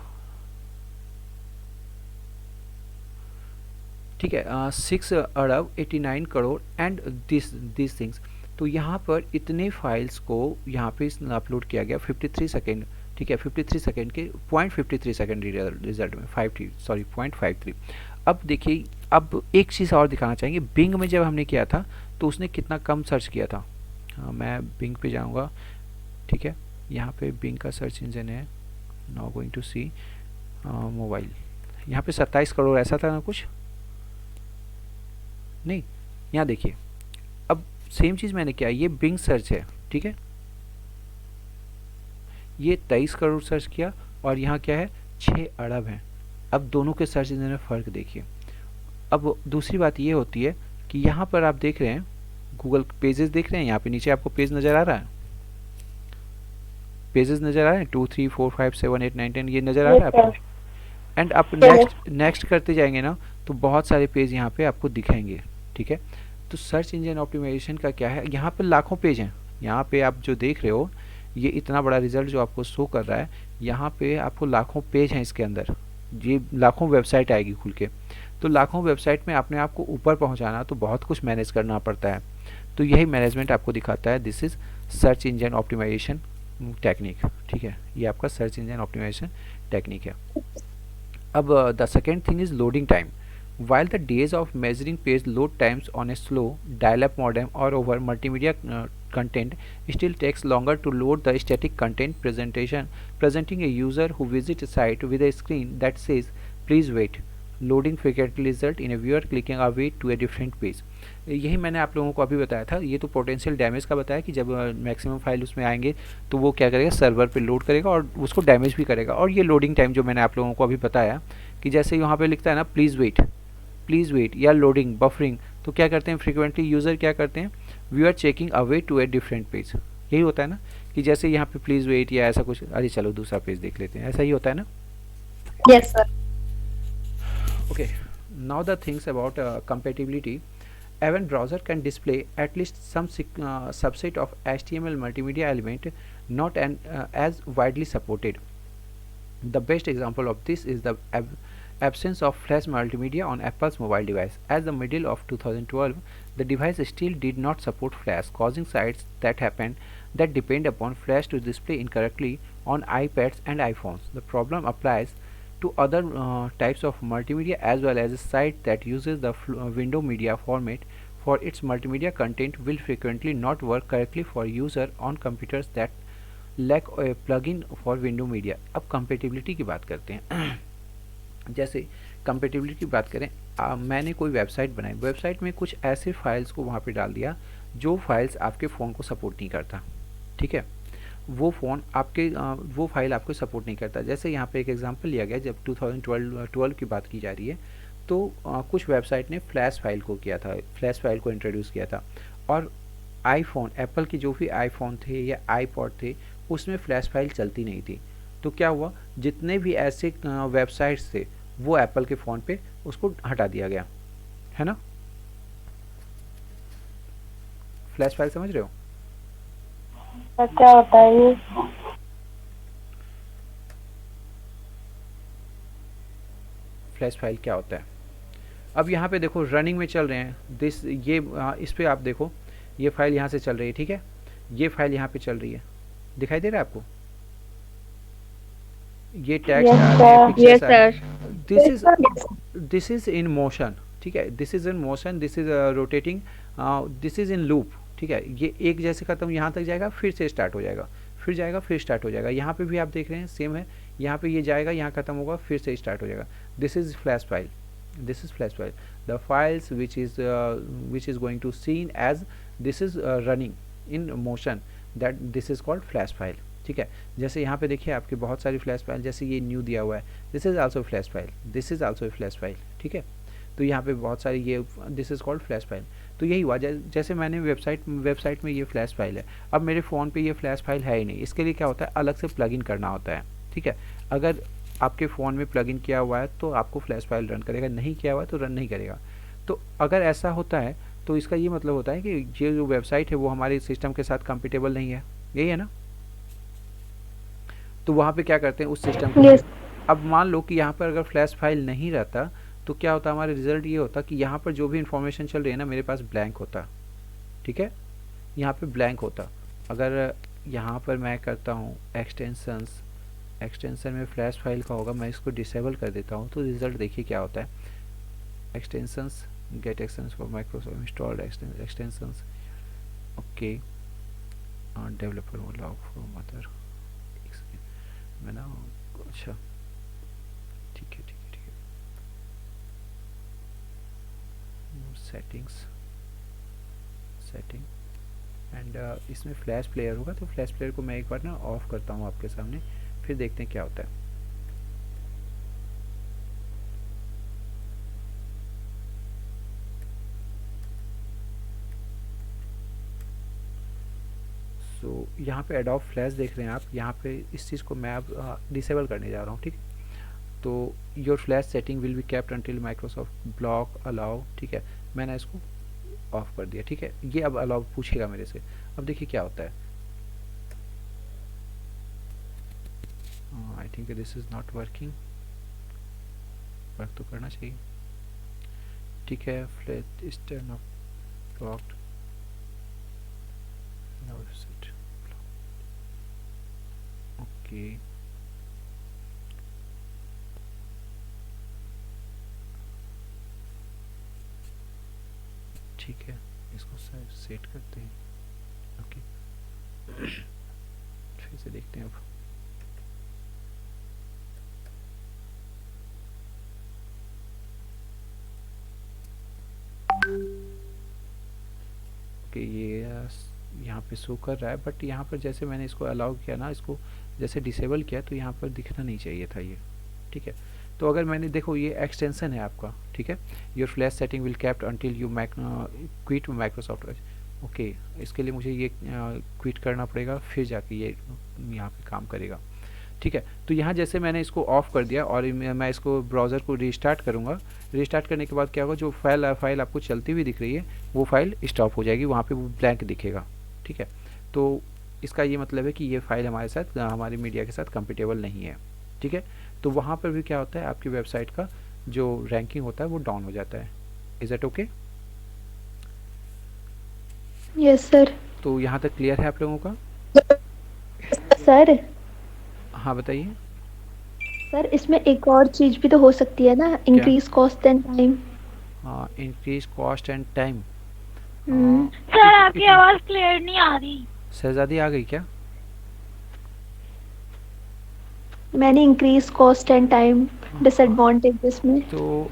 ठीक है 6 अरब 89 करोड़ एंड दिस थिंग्स। तो यहाँ पर इतने फाइल्स को यहाँ पे अपलोड किया गया 53 सेकेंड, ठीक है 53 सेकेंड के 0.53 सेकेंड रिजल्ट में 50 सॉरी 0.53। अब देखिए, अब एक चीज़ और दिखाना चाहेंगे, बिंग में जब हमने किया था तो उसने कितना कम सर्च किया था। मैं बिंग पे जाऊँगा, ठीक है यहाँ पे बिंग का सर्च इंजन है, now going to see mobile, यहाँ पे 27 करोड़ ऐसा था ना कुछ, नहीं यहाँ देखिए। अब सेम चीज़ मैंने किया, ये बिंग सर्च है, ठीक है ये 23 करोड़ सर्च किया और यहाँ क्या है 6 अरब है। अब दोनों के सर्च इंजन में फ़र्क देखिए। अब दूसरी बात ये होती है कि यहाँ पर आप देख रहे हैं गूगल पेजेस देख रहे हैं, यहाँ पे नीचे आपको पेज नज़र आ रहा है, पेजेस नज़र आ रहे हैं 2 3 4 5 7 8 9 10 ये नज़र आ रहा है आपको। एंड आप नेक्स्ट करते जाएंगे ना तो बहुत सारे पेज यहाँ पे आपको दिखाएंगे, ठीक है। तो सर्च इंजन ऑप्टिमाइजेशन का क्या है, यहाँ पे लाखों पेज हैं, यहाँ पे आप जो देख रहे हो ये इतना बड़ा रिजल्ट जो आपको शो कर रहा है, यहाँ पे आपको लाखों पेज हैं इसके अंदर, ये लाखों वेबसाइट आएगी खुल के। तो लाखों वेबसाइट में अपने आप को ऊपर पहुँचाना तो बहुत कुछ मैनेज करना पड़ता है, तो यही मैनेजमेंट आपको दिखाता है। This is search engine optimisation technique, ठीक है ये आपका सर्च इंजन ऑप्टिमाइजेशन टेक्निक है। अब the second thing is loading time. While the days of measuring page load times on a slow dial-up modem or over multimedia content still takes longer to load the static content presenting a user who visits a site with a screen that says please wait, loading frequently result in a viewer clicking away to a different page। यही मैंने आप लोगों को अभी बताया था, ये तो पोटेंशियल डैमेज का बताया कि जब मैक्सिमम फाइल उसमें आएंगे तो वो क्या करेगा सर्वर पे लोड करेगा और उसको डैमेज भी करेगा। और ये लोडिंग टाइम जो मैंने आप लोगों को अभी बताया कि जैसे यहाँ पे लिखता है ना प्लीज़ वेट या लोडिंग बफरिंग, तो क्या करते हैं फ्रीक्वेंटली यूज़र क्या करते हैं, we are checking away to a different page. यही होता है ना कि जैसे यहाँ पे प्लीज़ वेट या ऐसा कुछ, अरे चलो दूसरा पेज देख लेते हैं, ऐसा ही होता है ना। Yes, sir. Okay, now the things about compatibility. Even browser can display at least some subset of HTML multimedia element not as widely supported. The best example of this is the absence of Flash multimedia on Apple's mobile device. As the middle of 2012, the device still did not support Flash, causing sites that depend upon Flash to display incorrectly on iPads and iPhones. The problem applies to other types of multimedia as well, as a site that uses the window media format for its multimedia content will frequently not work correctly for user on computers that lack a plugin for window media। अब compatibility की बात करते हैं। जैसे compatibility की बात करें, मैंने कोई वेबसाइट बनाई, वेबसाइट में कुछ ऐसे फाइल्स को वहाँ पे डाल दिया जो फाइल्स आपके फ़ोन को सपोर्ट नहीं करता, ठीक है वो फाइल आपको सपोर्ट नहीं करता। जैसे यहाँ पे एक एग्जांपल लिया गया, जब 2012 की बात की जा रही है तो कुछ वेबसाइट ने फ्लैश फाइल को किया था, फ्लैश फाइल को इंट्रोड्यूस किया था, और आईफोन एप्पल की जो भी आईफोन थे या आईपॉड थे उसमें फ्लैश फाइल चलती नहीं थी। तो क्या हुआ, जितने भी ऐसे वेबसाइट्स थे वो एप्पल के फ़ोन पे उसको हटा दिया गया, है ना। फ्लैश फाइल समझ रहे हो, क्या होता है ये? फ्लैश फाइल क्या होता है। अब यहाँ पे देखो रनिंग में चल रहे हैं इस पे आप देखो ये फाइल यहाँ से चल रही है, ठीक है ये फाइल यहाँ पे चल रही है, दिखाई दे रहा है आपको, ये टेक्स्ट आ रहे हैं, पिक्चर्स आ रहे हैं, दिस इज इन मोशन, ठीक है this is in motion, this is rotating, this is in loop, ठीक है ये एक जैसे खत्म यहाँ तक जाएगा फिर से स्टार्ट हो जाएगा, फिर जाएगा फिर स्टार्ट हो जाएगा। यहाँ पे भी आप देख रहे हैं सेम है, यहाँ पे ये जाएगा यहाँ खत्म होगा फिर से स्टार्ट हो जाएगा। This is flash file, this is flash file, the files which is going to seen as this is running in motion, that this is called flash file, ठीक है। जैसे यहाँ पे देखिए आपके बहुत सारी फ्लैश फाइल, जैसे ये न्यू दिया हुआ है this is also flash file, this is also flash file, ठीक है। तो यहाँ पे बहुत सारी ये this is called flash file. तो यही हुआ, जैसे मैंने वेबसाइट में ये फ्लैश फाइल है, अब मेरे फ़ोन पे ये फ्लैश फाइल है ही नहीं, इसके लिए क्या होता है अलग से प्लगइन करना होता है, ठीक है। अगर आपके फ़ोन में प्लगइन किया हुआ है तो आपको फ्लैश फाइल रन करेगा, नहीं किया हुआ है तो रन नहीं करेगा। तो अगर ऐसा होता है तो इसका ये मतलब होता है कि ये जो वेबसाइट है वो हमारे सिस्टम के साथ कंपेटेबल नहीं है, यही है ना। तो वहाँ पे क्या करते हैं उस सिस्टम को Yes. अब मान लो कि यहाँ पर अगर फ्लैश फाइल नहीं रहता तो क्या होता, हमारे रिजल्ट ये होता कि यहाँ पर जो भी इंफॉर्मेशन चल रही है ना मेरे पास ब्लैंक होता, ठीक है, यहाँ पे ब्लैंक होता। अगर यहाँ पर मैं करता हूँ एक्सटेंशंस, एक्सटेंशन में फ्लैश फाइल का होगा, मैं इसको डिसेबल कर देता हूँ, तो रिजल्ट देखिए क्या होता है। Extensions, get extension for Microsoft installed extensions, okay, developer वो लॉग फ्रॉम अदर, मैं ना, अच्छा ठीक है ठीक है ठीक है, सेटिंग्स, सेटिंग एंड इसमें फ्लैश प्लेयर होगा, तो फ्लैश प्लेयर को मैं एक बार ना ऑफ करता हूँ आपके सामने, फिर देखते हैं क्या होता है। सो यहाँ पे एडोब फ्लैश देख रहे हैं आप, यहाँ पे इस चीज़ को मैं अब डिसेबल करने जा रहा हूँ, ठीक। तो your flash setting will be kept until Microsoft block allow, ठीक है, मैंने इसको ऑफ कर दिया, ठीक है। ये अब अलाउ पूछेगा मेरे से, अब देखिए क्या होता है। I think this is not working, work तो करना चाहिए, ठीक है। Flash is turn off blocked, now set, okay, ठीक है, इसको सेट करते हैं, ओके। फिर से देखते हैं अब, ओके, ये यहाँ पे शो कर रहा है, बट यहाँ पर जैसे मैंने इसको अलाउ किया ना, इसको जैसे डिसेबल किया तो यहाँ पर दिखना नहीं चाहिए था ये, ठीक है। तो अगर मैंने देखो ये एक्सटेंशन है आपका, ठीक है, your flash setting will kept until you quit Microsoft, okay, इसके लिए मुझे ये क्विट करना पड़ेगा, फिर जाके ये यहाँ पे काम करेगा, ठीक है। तो यहाँ जैसे मैंने इसको ऑफ कर दिया और मैं इसको ब्राउज़र को रीस्टार्ट करूँगा, रीस्टार्ट करने के बाद क्या होगा, जो फाइल आपको चलती हुई दिख रही है वो फाइल स्टॉप हो जाएगी, वहाँ पे वो ब्लैंक दिखेगा, ठीक है। तो इसका ये मतलब है कि ये फाइल हमारे साथ, हमारी मीडिया के साथ कंपेटेबल नहीं है, ठीक है। तो वहाँ पर भी क्या होता है, आपकी वेबसाइट का जो रैंकिंग होता है वो डाउन हो जाता है। Is it okay? Yes sir. तो यहाँ तक क्लियर है आप लोगों का? सर, हाँ बताइए। सर इसमें एक और चीज भी तो हो सकती है ना, इंक्रीज कॉस्ट एंड टाइम। हाँ, increase cost and time. Sir आपकी आवाज क्लियर नहीं आ रही। शहजादी आ गई क्या? मैंने increase cost and time disadvantages में। तो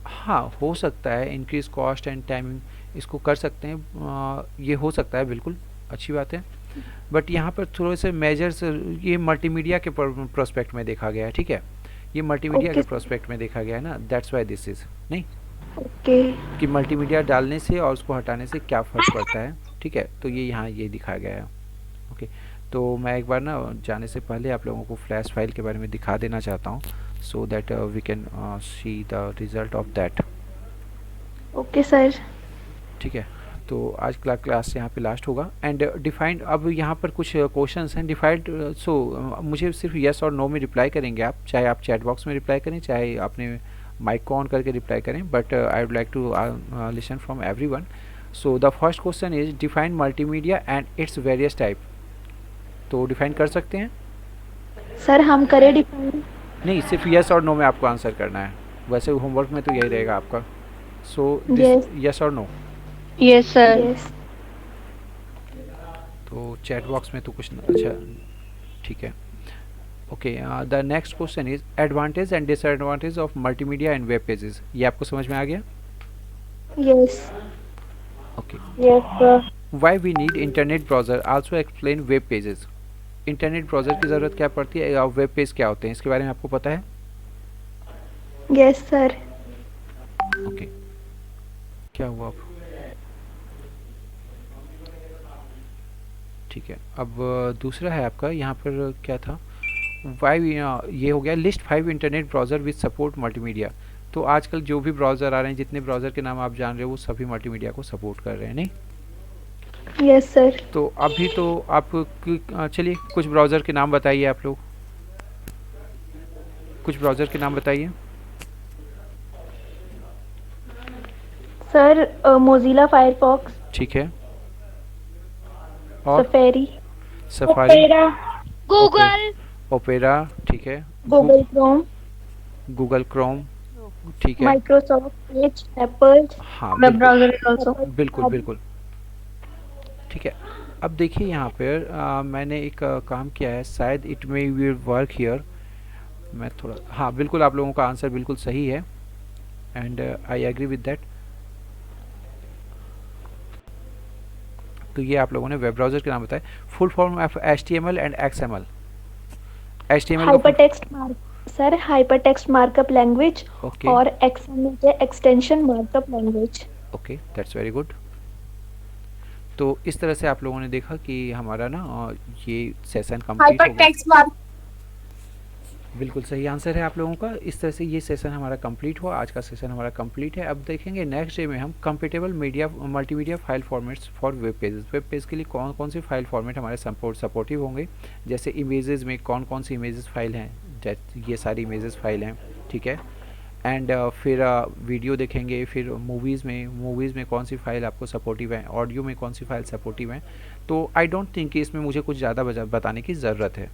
हाँ, हो सकता है इंक्रीज कॉस्ट एंड टाइमिंग, इसको कर सकते हैं, ये हो सकता है, बिल्कुल अच्छी बात है। बट यहाँ पर थोड़े से मेजर्स ये मल्टीमीडिया के प्रोस्पेक्ट में देखा गया है, ठीक है, ये मल्टीमीडिया के प्रोस्पेक्ट में देखा गया है ना, दैट्स वाई दिस इज नहीं ओके। कि मल्टीमीडिया डालने से और उसको हटाने से क्या फ़र्क पड़ता है, ठीक है। तो ये यहाँ ये दिखाया गया है, ओके। तो मैं एक बार ना जाने से पहले आप लोगों को फ्लैश फाइल के बारे में दिखा देना चाहता हूँ, so that we can see the result of that. Okay sir. ठीक है, तो आज क्लास यहाँ पे लास्ट होगा। एंड डिफाइंड, अब यहाँ पर कुछ क्वेश्चंस हैं डिफाइंड, सो मुझे सिर्फ यस और नो में रिप्लाई करेंगे आप, चाहे आप चैट बॉक्स में रिप्लाई करें, चाहे आपने माइक को ऑन करके रिप्लाई करें, but I would like to listen from everyone. So the first question is define multimedia and its various type. तो डिफाइन कर सकते हैं? सर हम करें डिफाइन? नहीं, सिर्फ यस और नो में आपको आंसर करना है, वैसे होमवर्क में तो यही रहेगा आपका। सो यस और नो? Yes sir. यस। तो चैट बॉक्स में तो कुछ अच्छा, ठीक है, okay. The next question is advantage and disadvantage of multimedia and web pages. ये आपको समझ में आ गया? Yes. Okay. Yes sir. Why we need internet browser, also explain web pages. Internet browser की ज़रूरत क्या पड़ती है, और वेब पेज क्या होते हैं, इसके बारे में आपको पता है? Yes sir. ओके, क्या हुआ अब? ठीक है, अब दूसरा है आपका, यहाँ पर क्या था, वाई, ये हो गया list 5 internet browser with support multimedia. तो आजकल जो भी ब्राउज़र आ रहे हैं, जितने ब्राउज़र के नाम आप जान रहे हो, वो सभी मल्टीमीडिया को सपोर्ट कर रहे हैं, नहीं? Yes sir. तो अभी तो आप चलिए कुछ ब्राउज़र के नाम बताइए आप लोग, कुछ ब्राउज़र के नाम बताइए। सर मोजिला फायरफॉक्स, ठीक है, और सफेरी, सफारी, गूगल, ओपेरा, ठीक है, गूगल क्रोम, गूगल क्रोम, ठीक है, माइक्रोसॉफ्ट एज, एप्पल हाँ वेब बिल्कुल ब्राउजर इज आल्सो। बिल्कुल बिल्कुल, ठीक है। अब देखिए यहाँ पर मैंने एक काम किया है, शायद it may will work here. मैं थोड़ा, हाँ बिल्कुल, आप लोगों का आंसर बिल्कुल सही है, and I agree with that. तो ये आप लोगों ने वेब ब्राउज़र के नाम बताए। Full form of HTML and XML। HTML का hypertext mark sir, hypertext markup language, okay और एक्सएमएल के extension markup language. Okay, that's very good. तो इस तरह से आप लोगों ने देखा कि हमारा ना ये सेशन कंप्लीट हो गया। मार्क। बिल्कुल सही आंसर है आप लोगों का। इस तरह से ये सेशन हमारा कंप्लीट हुआ, आज का सेशन हमारा कंप्लीट है। अब देखेंगे नेक्स्ट डे में हम compatible media multimedia file formats for web pages. Web page के लिए कौन कौन से फाइल फॉर्मेट हमारे सपोर्टिव होंगे, जैसे इमेजेस में कौन कौन सी इमेजेस फाइल हैं, ये सारी इमेजेस फाइल हैं, ठीक है। एंड फिर वीडियो देखेंगे, फिर मूवीज़ में कौन सी फाइल आपको सपोर्टिव है, ऑडियो में कौन सी फाइल सपोर्टिव है। तो आई डोंट थिंक कि इसमें मुझे कुछ ज़्यादा बताने की ज़रूरत है,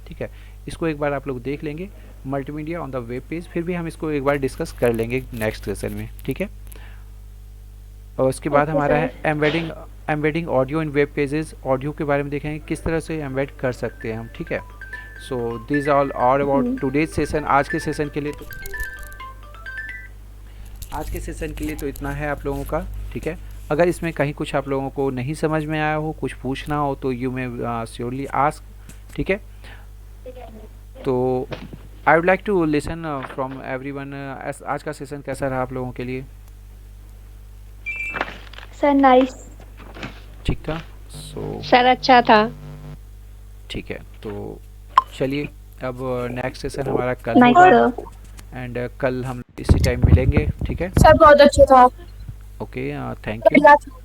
ठीक है। इसको एक बार आप लोग देख लेंगे, multimedia on the web page, फिर भी हम इसको एक बार डिस्कस कर लेंगे नेक्स्ट सेशन में, ठीक है। और उसके बाद हमारा है embedding audio in web pages. Audio के बारे में देखेंगे किस तरह से एम्बेड कर सकते हैं हम, ठीक है। So this all about today's session. आज के सेशन के लिए तो इतना है आप लोगों का, ठीक है। अगर इसमें कहीं कुछ आप लोगों को नहीं समझ में आया हो, कुछ पूछना हो, तो यू मे श्योरली आस्क, ठीक है। तो I would like to listen from everyone. आज का सेशन कैसा रहा आप लोगों के लिए? Sir nice. ठीक था। सो सर अच्छा था। ठीक है, तो चलिए अब नेक्स्ट सेशन हमारा कल नाइस होगा, सर। एंड कल हम इसी टाइम मिलेंगे, ठीक है। सर बहुत अच्छा था। ओके, बढ़िया था।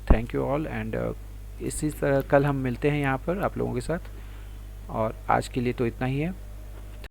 थैंक यू ऑल, एंड इसी तरह कल हम मिलते हैं यहाँ पर आप लोगों के साथ। और आज के लिए तो इतना ही है।